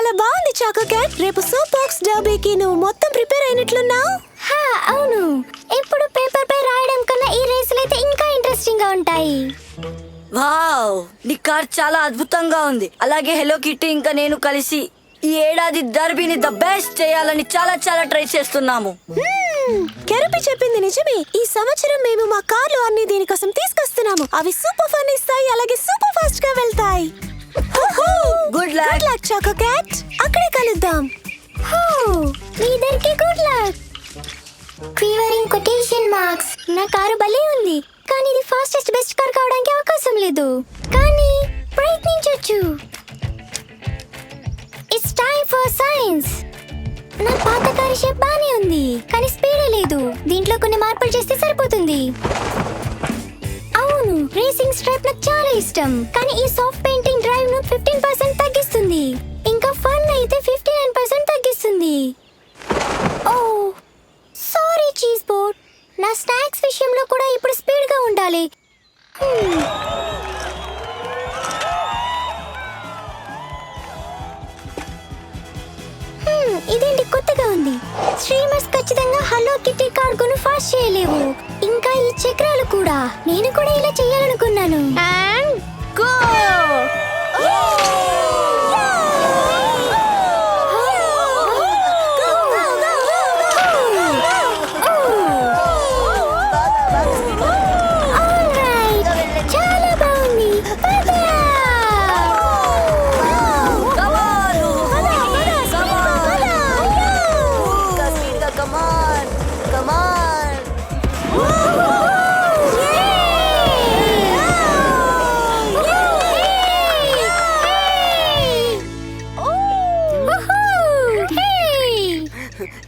చాలా బాగుంది choco cat. రేపు సూప్ బాక్స్ డర్బీకి నువ్వు మొత్తం ప్రిపేర్ అయినట్లున్నావు. అవును, ఎప్పుడు పేపర్ పై రాయడం కన్నా ఈ రేసులు అయితే ఇంకా ఇంట్రెస్టింగ్ గా ఉంటాయి. వావ్, నీ కార్ చాలా అద్భుతంగా ఉంది. అలాగే హెలో కిట్టి ఇంకా నేను కలిసి ఈ ఏడాది డర్బీని ద బెస్ట్ చేయాలని చాలా చాలా ట్రై చేస్తున్నాము. కెరపి చెప్పింది నిజమే. ఈ సంవత్సరం మేము మా కార్లు అన్ని దీనికోసం తీసుకొస్తున్నాము. అవి సూపర్ ఫన్ ఇస్తాయి, అలాగే సూపర్ ఫాస్ట్ గా వెళ్తాయి. Good luck Chacko cat. అక్కడే కలుద్దాం. మీ ఇద్దరికి గుడ్ లక్. ఫీవరింగ్ కొటేషన్ మార్క్స్. నా కారు భలే ఉంది, కానీ ఇది ఫాస్టెస్ట్ బెస్ట్ కార్ కావడానికి అవకాశం లేదు. కానీ ప్రయత్నించొచ్చు. It's time for science. నా పాత కారు షేప్ బానే ఉంది, కానీ స్పీడే లేదు. దీంట్లో కొన్ని మార్పులు చేస్తే సరిపోతుంది. అవును, రేసింగ్ స్ట్రైప్ నాకు చాలా ఇష్టం, కానీ ఈ సాఫ్ట్ పెయింటింగ్ డ్రైవ్ ను 15% తగ్గిస్తుంది. ఇంకా ఫన్ అయితే 59% తగ్గిస్తుంది. ఓ సారీ చీజ్ బోర్డ్. నా స్నాక్స్ విషయంలో కూడా ఇప్పుడు స్పీడ్ గా ఉండాలి. ఇదేంటి కొత్తగా ఉంది. స్ట్రీమర్స్ ఖచ్చితంగా హలో కిట్టి కార్గోను ఫాస్ట్ చేయలేవు. ఇంకా ఈ చక్రాలు కూడా. నేను కూడా ఇలా చేయాలనుకున్నాను. And go. చాలా బాగుంది.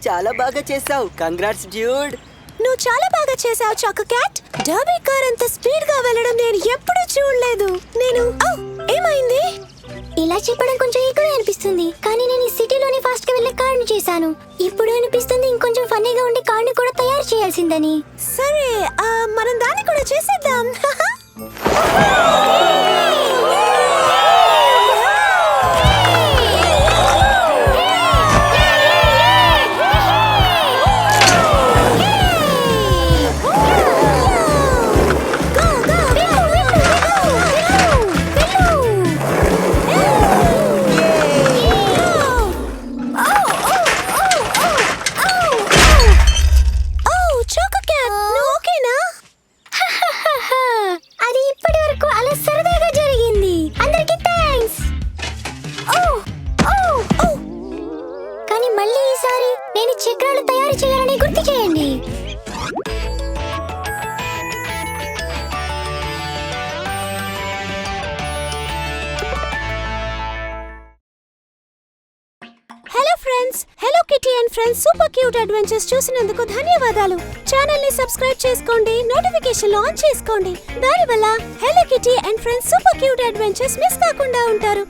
చాలా బాగా చేసావు. Congrats dude. నువ్వు చాలా బాగా చేసావు చాకో క్యాట్. డర్బీ కార్ అంత స్పీడ్ గా వెళ్ళడం నేను ఎప్పుడూ చూడలేదు. ఏమైంది? ఇలా చెప్పడం కొంచెం ఎక్కువ అనిపిస్తుంది, కానీ నేను ఈ సిటీలోని ఫాస్ట్ గా వెళ్ళే కార్ను చేశాను. ఇప్పుడు అనిపిస్తుంది ఇంకొంచెం ఫన్నీగా ఉండే కార్ను కూడా తయారు చేయాల్సిందని. సరే, మనం దాన్ని కూడా చేసేద్దాం. అది ఇప్పటి వరకు అలా సరదాగా జరిగింది. అందరికీ థ్యాంక్స్. కానీ మళ్ళీ ఈసారి నేను చక్రాలు తయారు చేయాలని గుర్తు చేయండి. Hello friends, hello kitty and friends super cute adventures చూసినందుకు ధన్యవాదాలు. ఛానల్ ని సబ్స్క్రైబ్ చేసుకోండి, నోటిఫికేషన్ ఆన్ చేసుకోండి. దానివల్ల hello kitty and friends super cute adventures miss కాకుండా ఉంటారు.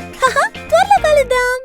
త్వరలో కలుద్దాం.